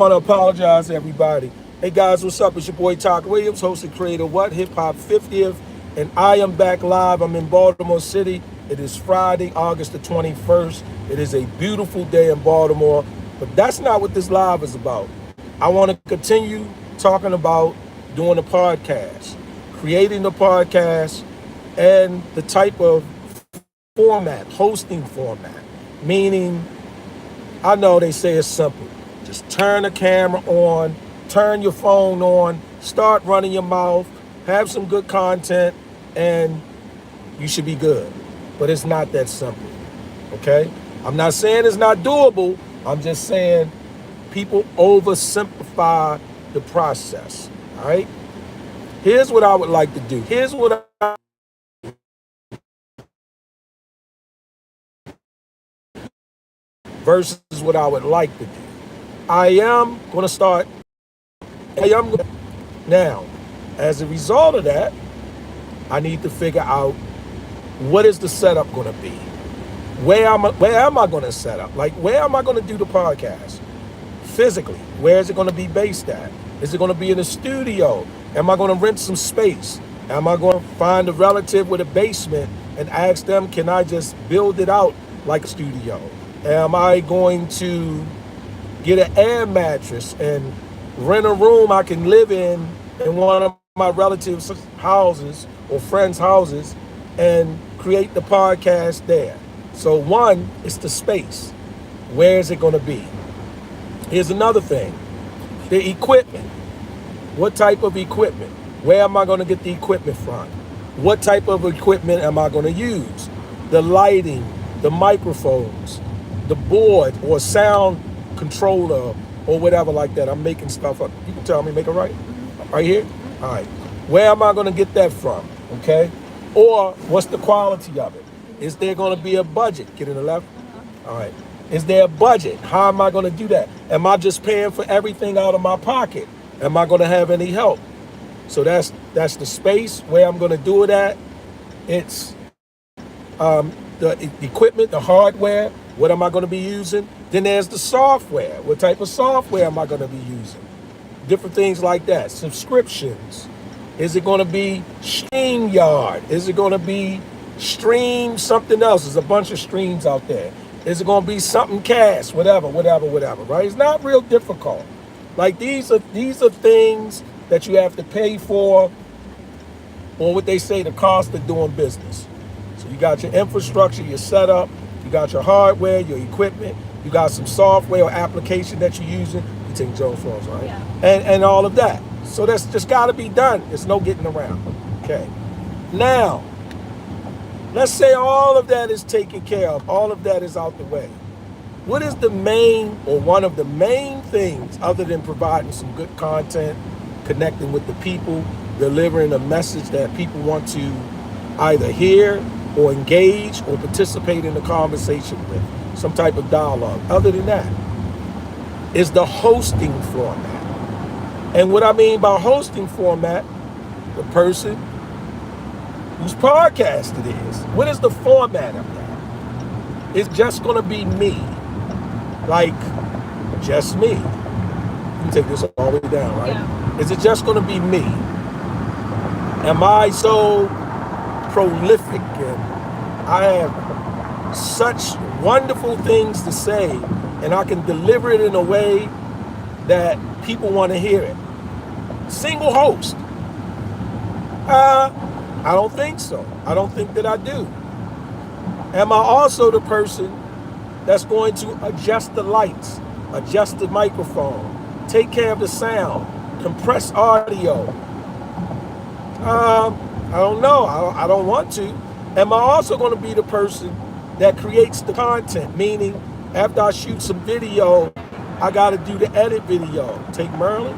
want to apologize to everybody. Hey guys, what's up? It's your boy Talk Williams, host and creator of What Hip Hop 50th, and I am back live. I'm in Baltimore City. It is Friday, August the 21st. It is a beautiful day in Baltimore, but that's not what this live is about. I want to continue talking about doing a podcast, creating a podcast, and the type of format, hosting format, meaning I know they say it's simple. Just turn the camera on, turn your phone on, start running your mouth, have some good content, and you should be good. But it's not that simple, okay? I'm not saying it's not doable. I'm just saying people oversimplify the process, all right? Here's what I would like to do. Here's what I versus what I would like to do. I am going to start. Now, as a result of that, I need to figure out what is the setup going to be. Where am I going to set up? Like, where am I going to do the podcast? Physically, where is it going to be based at? Is it going to be in a studio? Am I going to rent some space? Am I going to find a relative with a basement and ask them, can I just build it out like a studio? Am I going to get an air mattress and rent a room I can live in one of my relatives' houses or friends' houses and create the podcast there? So one, it's the space. Where is it going to be? Here's another thing. The equipment. What type of equipment? Where am I going to get the equipment from? What type of equipment am I going to use? The lighting, the microphones, the board or sound controller or whatever like that. I'm making stuff up. You can tell me, make it right? Right here? All right. Where am I going to get that from? Okay. Or what's the quality of it? Is there going to be a budget? Get in the left? All right. Is there a budget? How am I going to do that? Am I just paying for everything out of my pocket? Am I going to have any help? So that's the space where I'm going to do it at. It's the equipment, the hardware. What am I going to be using? Then there's the software. What type of software am I going to be using? Different things like that. Subscriptions. Is it going to be StreamYard? Is it going to be Stream something else? There's a bunch of streams out there. Is it going to be something cast? Whatever, right? It's not real difficult. Like these are things that you have to pay for, or what they say, the cost of doing business. So you got your infrastructure, your setup, you got your hardware, your equipment, you got some software or application that you're using. You take Joe phones, right? Yeah. And all of that. So that's just got to be done. There's no getting around. Okay. Now, let's say all of that is taken care of. All of that is out the way. What is the main or one of the main things other than providing some good content, connecting with the people, delivering a message that people want to either hear or engage or participate in the conversation with, some type of dialogue? Other than that, is the hosting format. And what I mean by hosting format, the person whose podcast it is. What is the format of that? It's just going to be me. Like, just me. You can take this all the way down, right? Yeah. Is it just going to be me? Am I so prolific and I have such wonderful things to say and I can deliver it in a way that people want to hear it? Single host. I don't think so. I don't think that I do. Am I also the person that's going to adjust the lights, adjust the microphone, take care of the sound, compress audio? I don't know. I don't want to. Am I also going to be the person that creates the content? Meaning, after I shoot some video, I got to do the edit video. Take Merlin.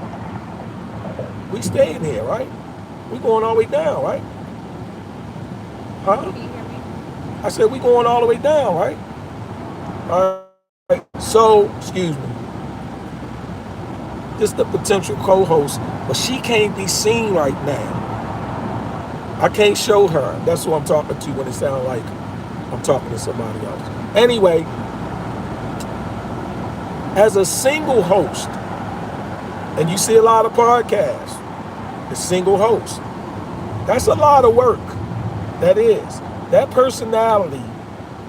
We staying here, right? We going all the way down, right? Huh? I said we going all the way down, right? All right. So, excuse me. Just the potential co-host, but she can't be seen right now. I can't show her. That's who I'm talking to when it sounds like I'm talking to somebody else. Anyway, as a single host, And you see a lot of podcasts, the single host. That's a lot of work. That is. That personality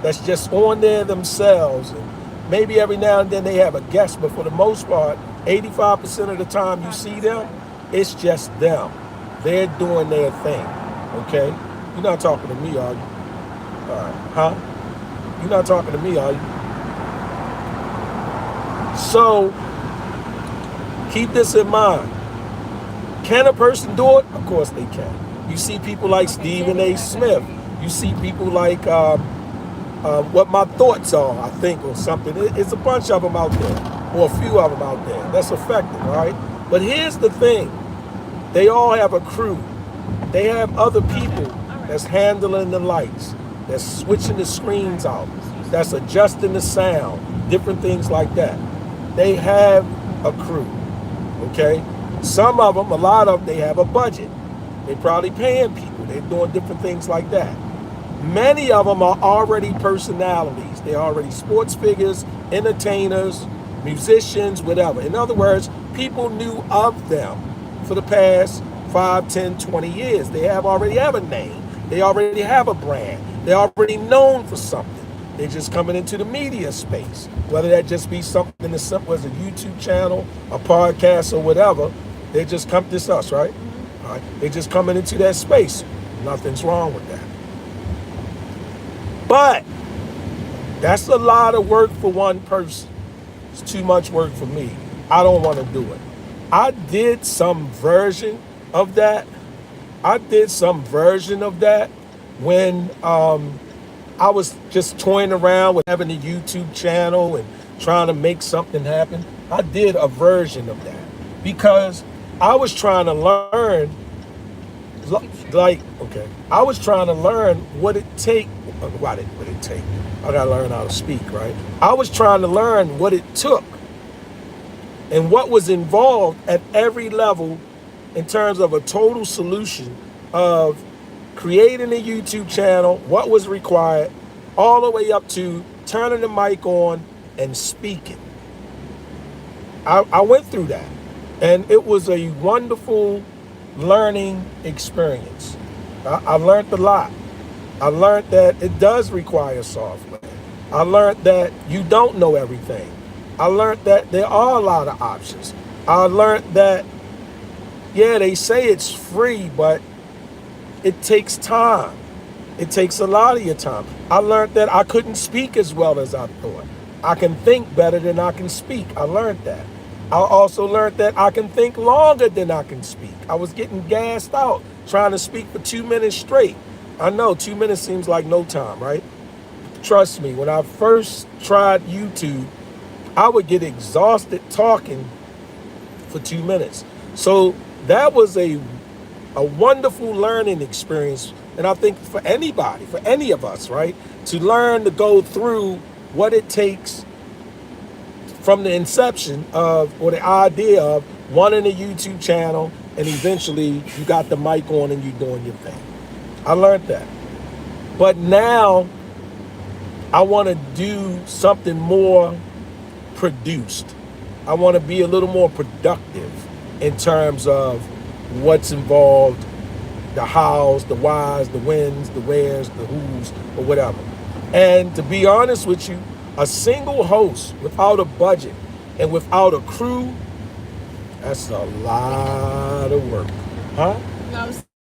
that's just on there themselves. And maybe every now and then they have a guest, but for the most part, 85% of the time you see them, it's just them. They're doing their thing. Okay? You're not talking to me, are you? All right. Huh? You're not talking to me, are you? So, keep this in mind. Can a person do it? Of course they can. You see people like Stephen A. Smith. You see people like What My Thoughts Are, I think, or something. It's a bunch of them out there, or a few of them out there. That's effective, all right? But here's the thing. They all have a crew. They have other people that's handling the lights, that's switching the screens out, that's adjusting the sound, different things like that. They have a crew, okay? Some of them, a lot of them, they have a budget. They're probably paying people. They're doing different things like that. Many of them are already personalities. They're already sports figures, entertainers, musicians, whatever. In other words, people knew of them for the past 5, 10, 20 years. They already have a name. They already have a brand. They're already known for something. They're just coming into the media space. Whether that just be something as simple as a YouTube channel, a podcast, or whatever, they just come, this us, right? All right. They're just coming into that space. Nothing's wrong with that. But that's a lot of work for one person. It's too much work for me. I don't want to do it. I did some version of that. When I was just toying around with having a YouTube channel and trying to make something happen. I did a version of that because I was trying to learn, I was trying to learn what it take. What it take? I gotta learn how to speak, right? I was trying to learn what it took and what was involved at every level in terms of a total solution of creating a YouTube channel, what was required, all the way up to turning the mic on and speaking. I went through that, and it was a wonderful learning experience. I learned a lot. I learned that it does require software. I learned that you don't know everything. I learned that there are a lot of options. I learned that, yeah, they say it's free, but it takes time. It takes a lot of your time. I learned that I couldn't speak as well as I thought. I can think better than I can speak. I learned that. I also learned that I can think longer than I can speak. I was getting gassed out trying to speak for 2 minutes straight. I know 2 minutes seems like no time, right? Trust me, when I first tried YouTube, I would get exhausted talking for 2 minutes. So that was a wonderful learning experience. And I think for anybody, for any of us, right, to learn to go through what it takes from the inception of, or the idea of wanting a YouTube channel, and eventually you got the mic on and you're doing your thing. I learned that. But now I want to do something more produced. I want to be a little more productive in terms of what's involved, the hows, the whys, the whens, the wheres, the whos, or whatever. And to be honest with you, a single host without a budget and without a crew, that's a lot of work. Huh?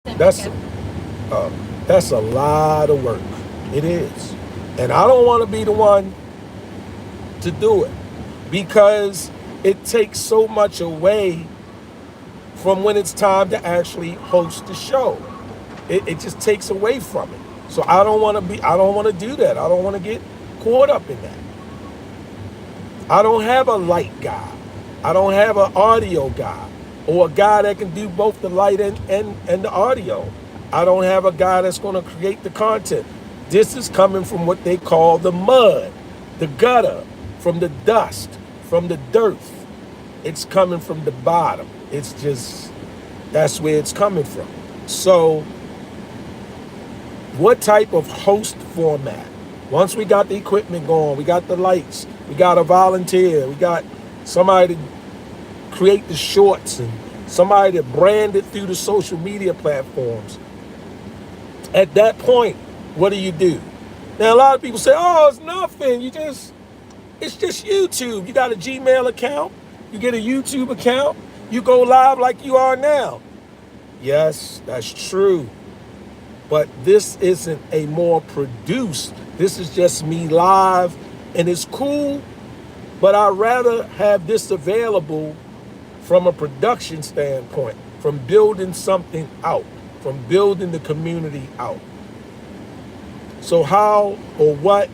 That's a lot of work. It is. And I don't want to be the one to do it because it takes so much away from when it's time to actually host the show. It just takes away from it. So I don't want to do that. I don't want to get caught up in that. I don't have a light guy. I don't have an audio guy or a guy that can do both the light and the audio. I don't have a guy that's going to create the content. This is coming from what they call the mud, the gutter, from the dust, from the dirt. It's coming from the bottom. It's just, that's where it's coming from. So what type of host format? Once we got the equipment going, we got the lights, we got a volunteer, we got somebody to create the shorts and somebody to brand it through the social media platforms. At that point, what do? Now, a lot of people say, oh, it's nothing. It's just YouTube. You got a Gmail account. You get a YouTube account. You go live like you are now. Yes, that's true. But this isn't a more produced. This is just me live, and it's cool. But I'd rather have this available from a production standpoint, from building something out, from building the community out. So how or what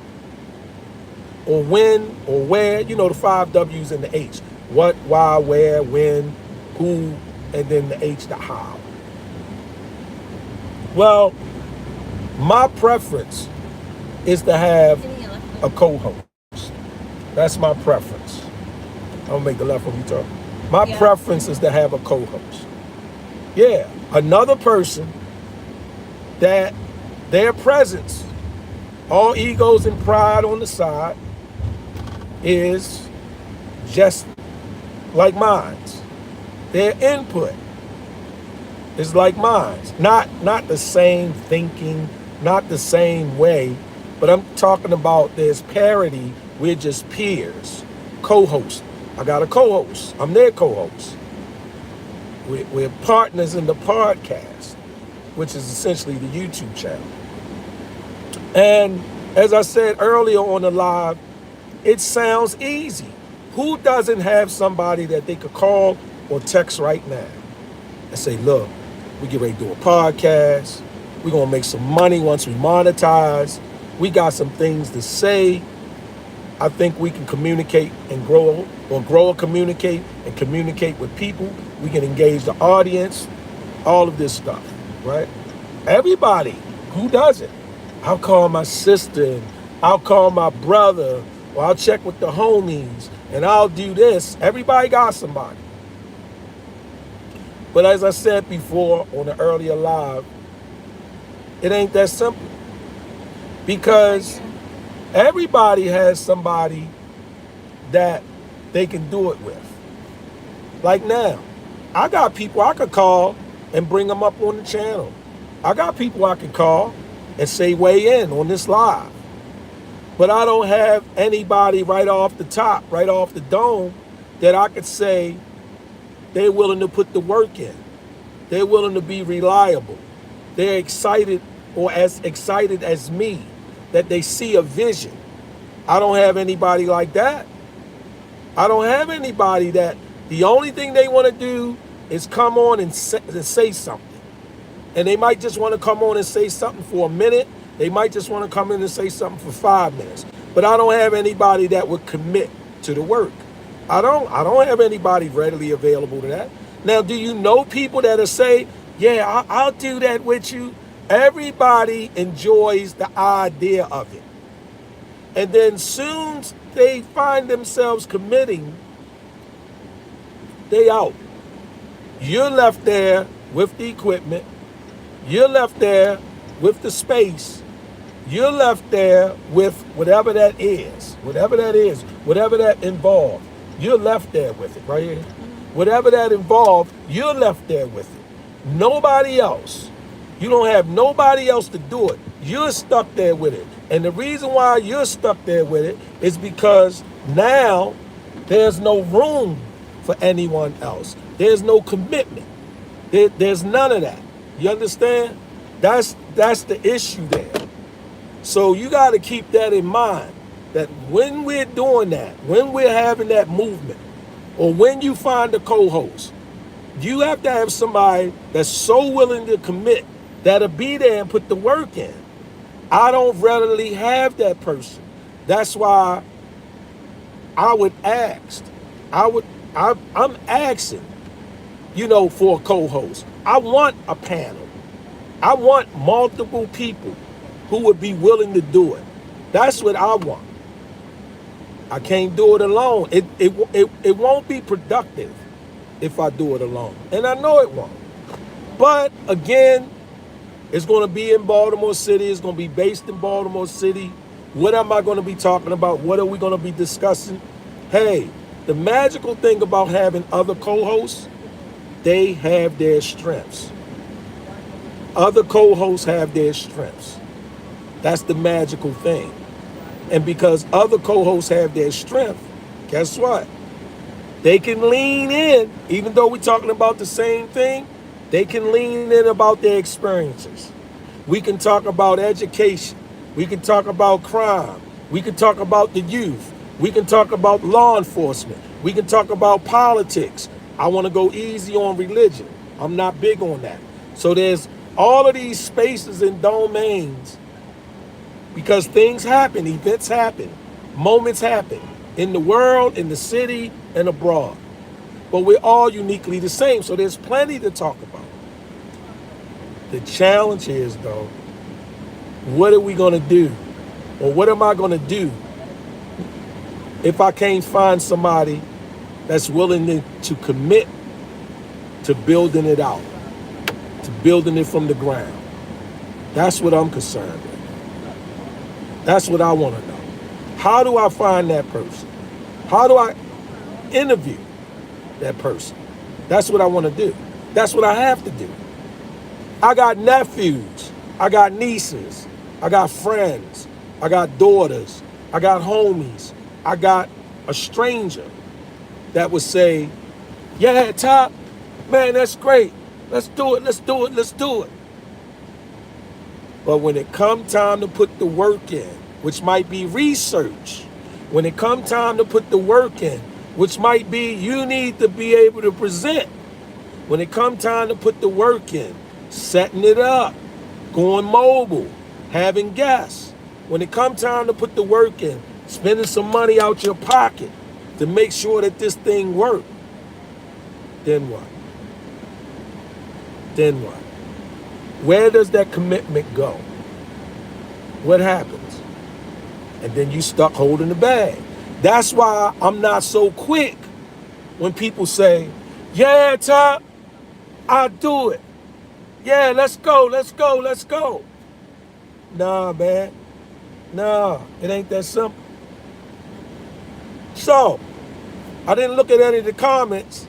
or when or where, the 5 W's and the H. What, why, where, when, who, and then the H, the how. Well, my preference is to have a co-host. That's my preference. I'm gonna make the left when you talk. My preference is to have a co-host. Yeah, another person that their presence, all egos and pride on the side, is just like mine. Their input is like mine. Not the same thinking, not the same way, but I'm talking about there's parity. We're just peers, co-hosts. I got a co-host. I'm their co-host. We're partners in the podcast, which is essentially the YouTube channel. And as I said earlier on the live, it sounds easy. Who doesn't have somebody that they could call or text right now and say, look, we get ready to do a podcast. We're going to make some money once we monetize. We got some things to say. I think we can communicate and grow and communicate with people. We can engage the audience, all of this stuff, right? Everybody, who doesn't? I'll call my sister, and I'll call my brother, or I'll check with the homies, and I'll do this. Everybody got somebody. But as I said before on the earlier live, it ain't that simple. Because everybody has somebody that they can do it with. Like now, I got people I could call and bring them up on the channel. I got people I can call and say weigh in on this live. But I don't have anybody right off the top, right off the dome, that I could say they're willing to put the work in. They're willing to be reliable. They're excited, or as excited as me, that they see a vision. I don't have anybody like that. I don't have anybody that the only thing they want to do is come on and say something. And they might just want to come on and say something for a minute. They might just want to come in and say something for 5 minutes. But I don't have anybody that would commit to the work. I don't have anybody readily available to that. Now, do you know people that'll say, yeah, I'll do that with you? Everybody enjoys the idea of it. And then soon they find themselves committing, they out. You're left there with the equipment. You're left there with the space. You're left there with whatever that is, whatever that involved. You're left there with it, right here. Whatever that involved, you're left there with it. Nobody else. You don't have nobody else to do it. You're stuck there with it. And the reason why you're stuck there with it is because now there's no room for anyone else. There's no commitment. There's none of that. You understand? That's the issue there. So you got to keep that in mind, that when we're doing that, when we're having that movement, or when you find a co-host, you have to have somebody that's so willing to commit, that'll be there and put the work in. I don't readily have that person. That's why I would ask. I'm asking, for a co-host. I want a panel. I want multiple people who would be willing to do it. That's what I want. I can't do it alone. It won't be productive if I do it alone. And I know it won't. But again, it's going to be in Baltimore City. It's going to be based in Baltimore City. What am I going to be talking about? What are we going to be discussing? Hey, The magical thing about having other co-hosts, they have their strengths. Other co-hosts have their strengths. That's the magical thing. And because other co-hosts have their strength, guess what? They can lean in, even though we're talking about the same thing, they can lean in about their experiences. We can talk about education. We can talk about crime. We can talk about the youth. We can talk about law enforcement. We can talk about politics. I want to go easy on religion. I'm not big on that. So there's all of these spaces and domains because things happen, events happen, moments happen in the world, in the city, and abroad. But we're all uniquely the same, so there's plenty to talk about. The challenge is, though, what are we going to do? Or what am I going to do if I can't find somebody that's willing to commit to building it out, to building it from the ground? That's what I'm concerned with. That's what I want to know. How do I find that person? How do I interview that person? That's what I want to do. That's what I have to do. I got nephews. I got nieces. I got friends. I got daughters. I got homies. I got a stranger that would say, yeah, Top, man, that's great. Let's do it. Let's do it. Let's do it. But when it come time to put the work in, which might be research, when it come time to put the work in, which might be you need to be able to present, when it come time to put the work in, setting it up, going mobile, having guests, when it come time to put the work in, spending some money out your pocket to make sure that this thing works, then what? Then what? Where does that commitment go? What happens? And then you stuck holding the bag. That's why I'm not so quick when people say, yeah, Top, I'll do it. Yeah, let's go, let's go, let's go. Nah, man. Nah, it ain't that simple. So, I didn't look at any of the comments,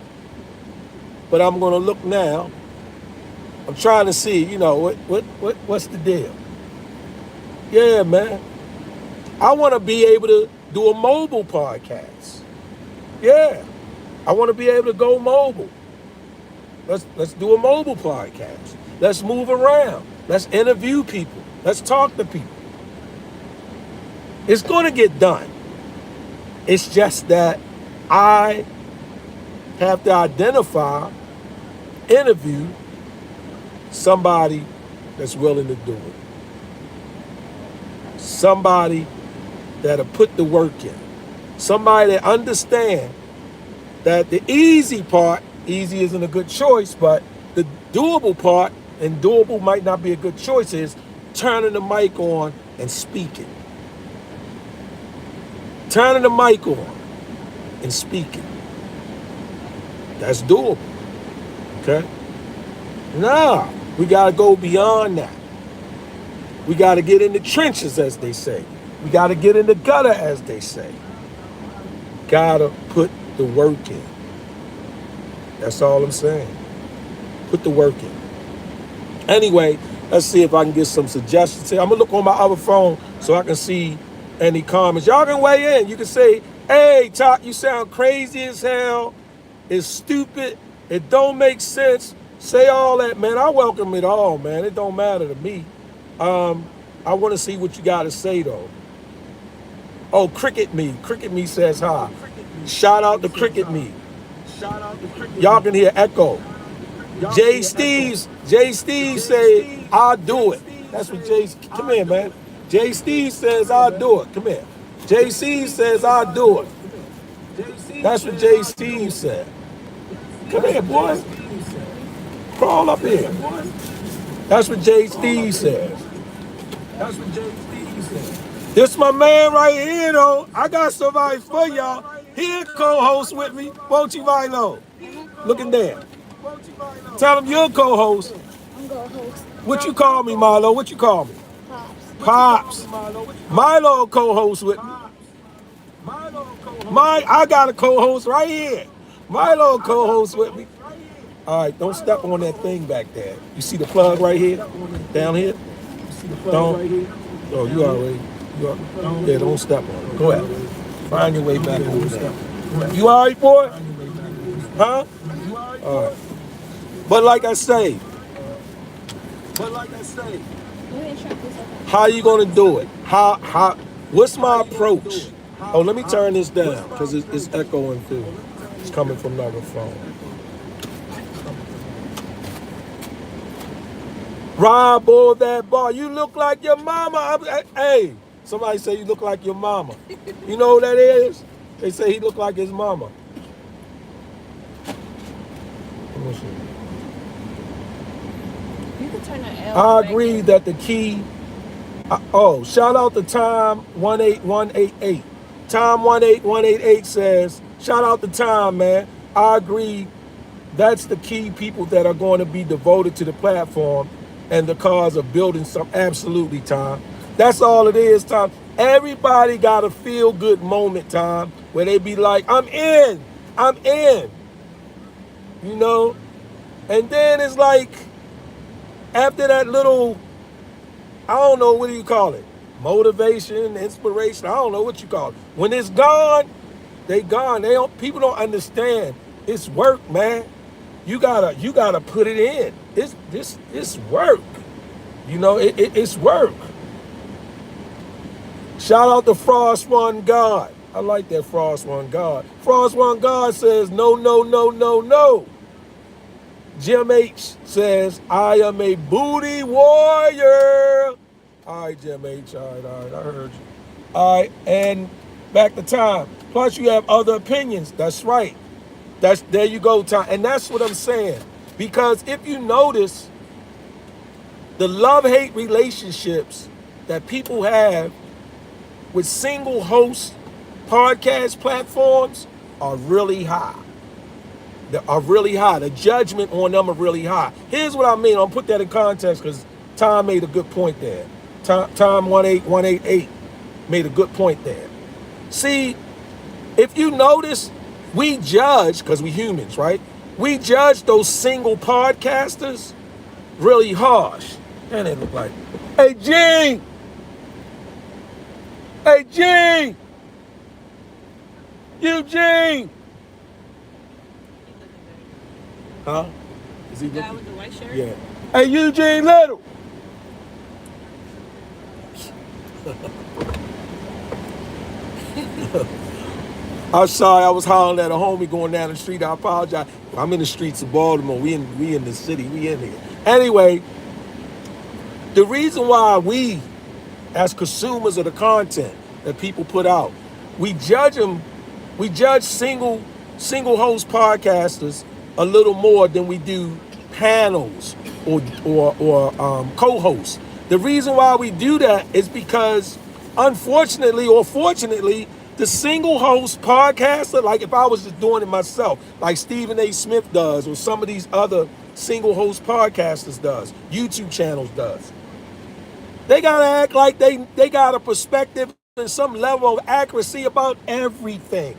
but I'm going to look now. I'm trying to see, what's the deal? Yeah, man. I want to be able to do a mobile podcast. Yeah. I want to be able to go mobile. Let's do a mobile podcast. Let's move around. Let's interview people. Let's talk to people. It's going to get done. It's just that I have to identify, interview somebody that's willing to do it. Somebody that'll put the work in. Somebody that understands that the easy part, easy isn't a good choice, but the doable part, and doable might not be a good choice, is turning the mic on and speaking. Turning the mic on and speaking. That's doable. Okay? Nah, we got to go beyond that. We got to get in the trenches, as they say. We got to get in the gutter, as they say. Got to put the work in. That's all I'm saying. Put the work in. Anyway, let's see if I can get some suggestions here. I'm going to look on my other phone so I can see any comments. Y'all can weigh in. You can say, hey, Top, you sound crazy as hell. It's stupid. It don't make sense. Say all that, man. I welcome it all, man. It don't matter to me. I want to see what you got to say, though. Oh, Cricket Me. Cricket Me says hi. Shout out to Cricket Me. Y'all can hear echo. Jay Steve say, I'll do it. That's what Jay, come here, man. Jay Steve says, I'll do it. Come here. Jay Steve says, I'll do it. That's what Jay Steve said. Come here, boy. Crawl up here. That's what Jay Steve says. That's what Jay Steve said. This my man right here, though. I got somebody for y'all. He a co-host with me. Won't you, Milo? Looking there. Tell him you're a co-host. I'm co-host. What you call me, Milo? What you call me? Pops. Milo co-host with me. I got a co-host right here. Milo co-host with me. All right, don't step on that thing back there. You see the plug right here? Down here? Don't. Oh, you already. Yeah, don't step on it. Go ahead. Find your way back over there. You all right, boy? Huh? All right. But like I say, how you gonna do it? What's my approach? Oh, let me turn this down because it's echoing through. It's coming from another phone. Rob all that bar. You look like your mama. Hey, somebody say you look like your mama. You know who that is? They say he look like his mama. You can turn the L. I agree that the key. Shout out to Tom 18188. Tom 18188 says, shout out to Tom, man. I agree. That's the key people that are going to be devoted to the platform and the cause of building some. Absolutely, Tom. That's all it is, Tom. Everybody got a feel good moment, Tom, where they be like, I'm in. You know? And then it's like, after that little, I don't know, what do you call it? Motivation, inspiration, I don't know what you call it. When it's gone, they gone. People don't understand. It's work, man. You gotta put it in. It's work. You know, it's work. Shout out to Frost One God. I like that Frost One God. Frost One God says, no, no, no, no, no. Jim H says, I am a booty warrior. All right, Jim H. All right, I heard you. All right, and back to Tom. Plus, you have other opinions. That's right. There you go, Tom. And that's what I'm saying. Because if you notice, the love-hate relationships that people have with single host podcast platforms are really high. They are really high. The judgment on them are really high. Here's what I mean. I'll put that in context because Tom made a good point there. Tom 18188 made a good point there. See, if you notice, we judge, because we humans, right? We judge those single podcasters really harsh. And they look like, hey, Gene! Hey, Gene! Eugene! Huh? Is he The guy looking? with the white shirt? Yeah. Hey, Eugene Little! I'm sorry, I was hollering at a homie going down the street. I apologize. I'm in the streets of Baltimore. We in the city. We in here. Anyway, the reason why we, as consumers of the content that people put out, we judge them. We judge single host podcasters a little more than we do panels or co-hosts. The reason why we do that is because, unfortunately or fortunately, the single host podcaster, like if I was just doing it myself, like Stephen A. Smith does, or some of these other single host podcasters does, YouTube channels does, they gotta act like they got a perspective and some level of accuracy about everything.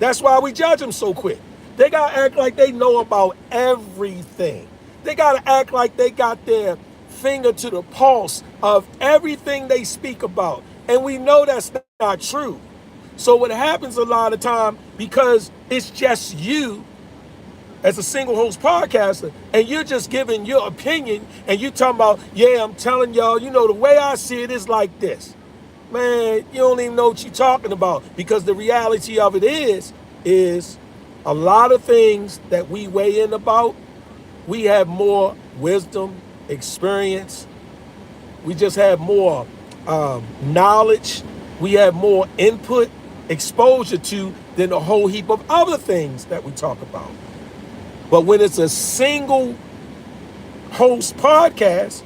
That's why we judge them so quick. They gotta act like they know about everything. They gotta act like they got their finger to the pulse of everything they speak about. And we know that's not true. So what happens a lot of time, because it's just you as a single host podcaster, and you're just giving your opinion, and you talking about, yeah, I'm telling y'all, you know, the way I see it is like this. Man, you don't even know what you're talking about, because the reality of it is a lot of things that we weigh in about, we have more wisdom, experience. We just have more knowledge. We have more input, exposure to than a whole heap of other things that we talk about. But when it's a single host podcast,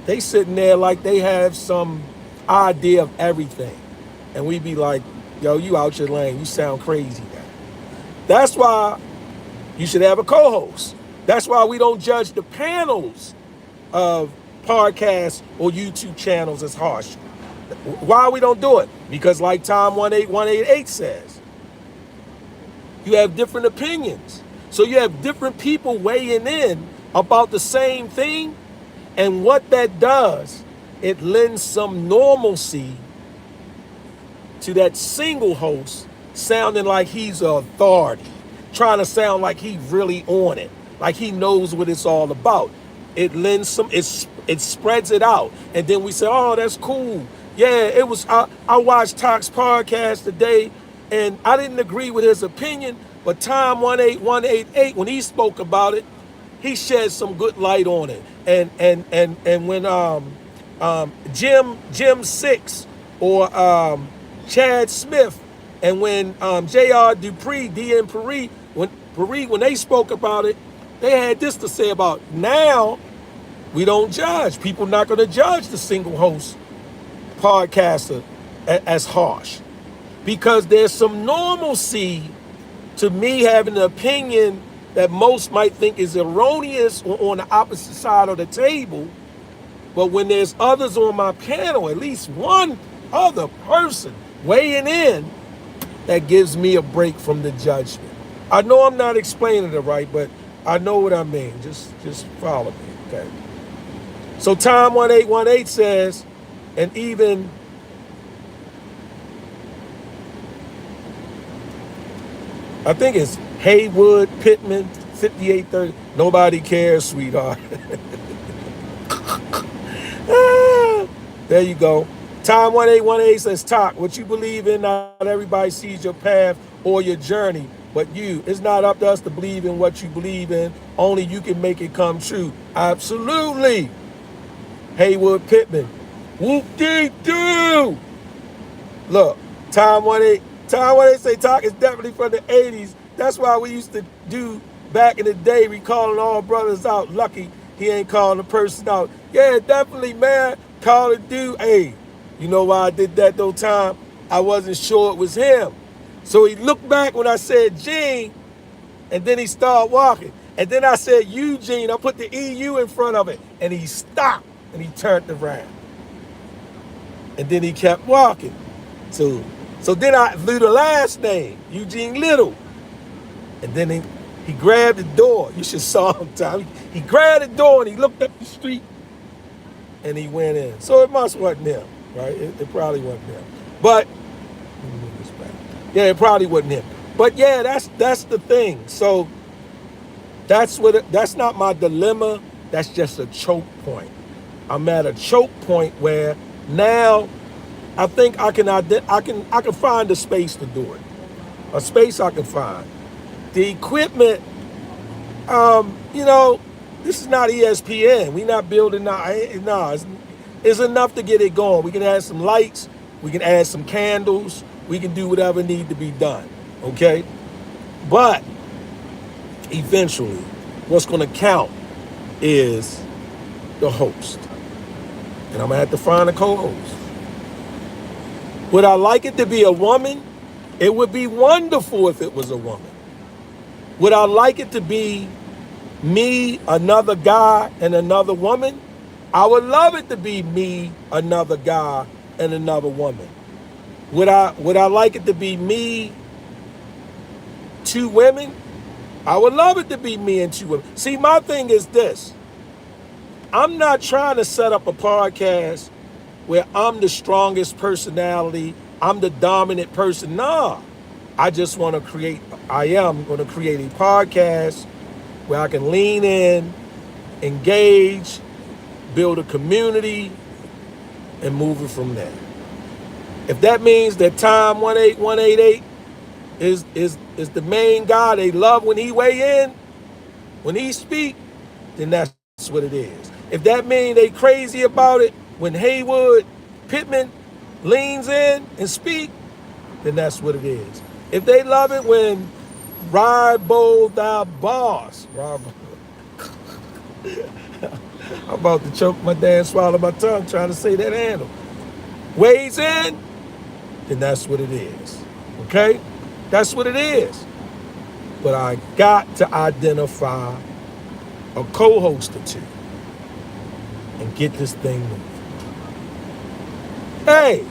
they sitting there like they have some idea of everything. And we be like, yo, you out your lane. You sound crazy now. That's why you should have a co-host. That's why we don't judge the panels of podcasts or YouTube channels as harsh. Why we don't do it? Because like Tom 18188 says, You have different opinions. So you have different people weighing in about the same thing. And what that does, it lends some normalcy to that single host sounding like he's an authority, trying to sound like he really on it, like he knows what it's all about. It lends some, it spreads it out. And then we say, oh, that's cool. Yeah, it was, I watched Talk's podcast today and I didn't agree with his opinion, but Tom 18188, when he spoke about it, he shed some good light on it. And when Jim Six or Chad Smith, and when J.R. Dupree, D.N. when they spoke about it, they had this to say about now we don't judge. People not going to judge the single host podcaster as harsh because there's some normalcy to me having an opinion that most might think is erroneous or on the opposite side of the table. But when there's others on my panel, at least one other person weighing in, that gives me a break from the judgment. I know I'm not explaining it right, but I know what I mean. Just follow me, okay? So Tom 1818 says, and even I think it's Haywood Pittman 5830. Nobody cares, sweetheart. There you go. Tom 1818 says, Talk, what you believe in, not everybody sees your path or your journey, but you. It's not up to us to believe in what you believe in. Only you can make it come true. Absolutely. Haywood Pittman. Whoop-dee-doo. Look, Tom 18 say Talk is definitely from the 80s. That's why we used to do back in the day, we calling all brothers out. Lucky he ain't calling the person out. Yeah, definitely, man. Call the dude. Hey, you know why I did that though, Tom? I wasn't sure it was him. So he looked back when I said Gene, and then he started walking. And then I said Eugene. I put the EU in front of it, and he stopped, and he turned around. And then he kept walking. So then I threw the last name, Eugene Little. And then he grabbed the door. You should saw him, Tom. He grabbed the door, and he looked up the street, and he went in. So it must wasn't him, right? It probably wasn't him. But let me move this back. Yeah, it probably wasn't him. But yeah, that's the thing. So that's not my dilemma. That's just a choke point. I'm at a choke point where now I think I can find a space to do it. A space I can find. The equipment, this is not ESPN. We're not building it's enough to get it going. We can add some lights, we can add some candles, we can do whatever need to be done. Okay? But eventually, what's gonna count is the host. And I'm gonna have to find a co-host. Would I like it to be a woman? It would be wonderful if it was a woman. Would I like it to be me, another guy, and another woman? I would love it to be me, another guy, and another woman. Would I like it to be me, two women? I would love it to be me and two women. See, my thing is this. I'm not trying to set up a podcast where I'm the strongest personality, I'm the dominant person. Nah, I am going to create a podcast where I can lean in, engage, build a community, and move it from there. If that means that Tom 18188 is the main guy they love when he weigh in, when he speak, then that's what it is. If that means they crazy about it when Haywood Pittman leans in and speak, then that's what it is. If they love it when Ribo the boss, I'm about to choke my damn swallow my tongue trying to say that handle, weighs in, then that's what it is. Okay? That's what it is. But I got to identify a co-host or two and get this thing moving. Hey,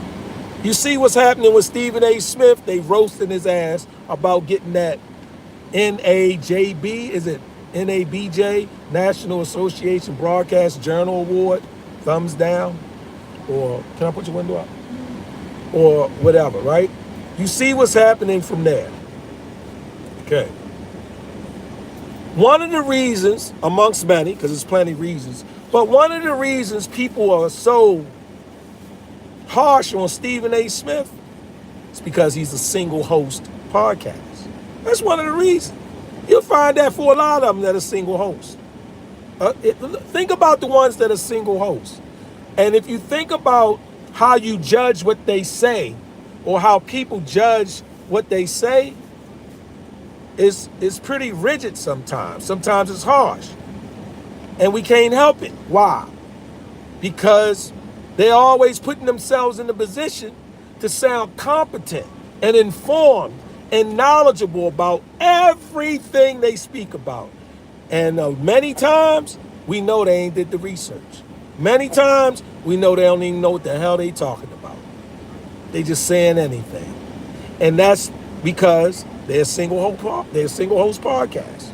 you see what's happening with Stephen A. Smith? They roasting his ass about getting that NAJB, is it NABJ, National Association Broadcast Journal Award, thumbs down, or can I put your window up? Or whatever, right? You see what's happening from there. Okay. One of the reasons, amongst many, because there's plenty of reasons, but one of the reasons people are so harsh on Stephen A. Smith is because he's a single host podcast. That's one of the reasons. You'll find that for a lot of them that are single hosts. Think about the ones that are single hosts. And if you think about how you judge what they say or how people judge what they say, it's pretty rigid sometimes. Sometimes it's harsh. And we can't help it. Why? Because they're always putting themselves in the position to sound competent and informed and knowledgeable about everything they speak about. And many times, we know they ain't did the research. Many times, we know they don't even know what the hell they talking about. They just saying anything. And that's because they're a single host podcast.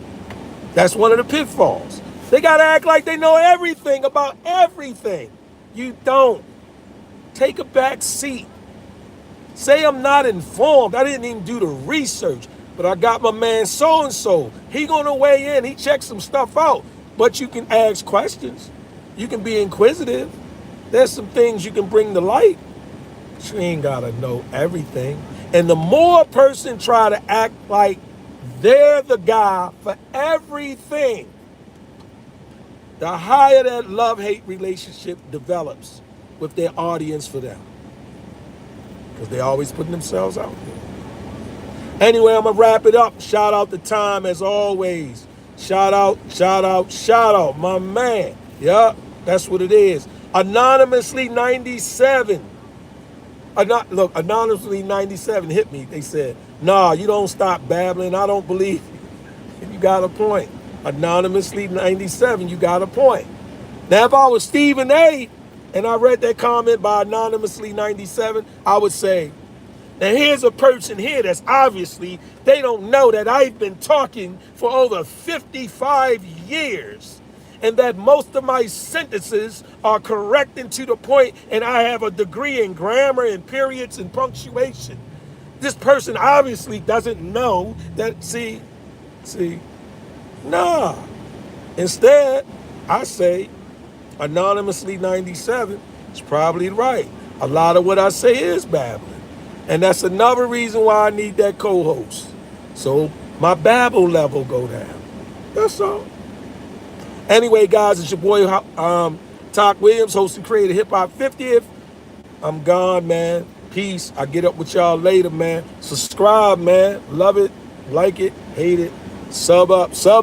That's one of the pitfalls. They got to act like they know everything about everything. You don't. Take a back seat. Say I'm not informed. I didn't even do the research, but I got my man so-and-so. He gonna weigh in. He checked some stuff out. But you can ask questions. You can be inquisitive. There's some things you can bring to light. But you ain't gotta know everything. And the more a person try to act like they're the guy for everything, the higher that love-hate relationship develops with their audience for them. Because they always putting themselves out there. Anyway, I'm going to wrap it up. Shout out to Time as always. Shout out, my man. Yeah, that's what it is. Anonymously 97. Look, Anonymously 97 hit me. They said, nah, you don't stop babbling. I don't believe you. You got a point. Anonymously 97, you got a point. Now, if I was Stephen A., and I read that comment by Anonymously 97, I would say, now here's a person here that's obviously, they don't know that I've been talking for over 55 years and that most of my sentences are correct and to the point, and I have a degree in grammar and periods and punctuation. This person obviously doesn't know that, see, nah. Instead, I say, Anonymously 97 is probably right. A lot of what I say is babbling. And that's another reason why I need that co-host. So my babble level go down. That's all. Anyway, guys, it's your boy Talk Williams, host and creator Hip Hop 50th. I'm gone, man. Peace. I get up with y'all later, man. Subscribe, man. Love it, like it, hate it. Sub up.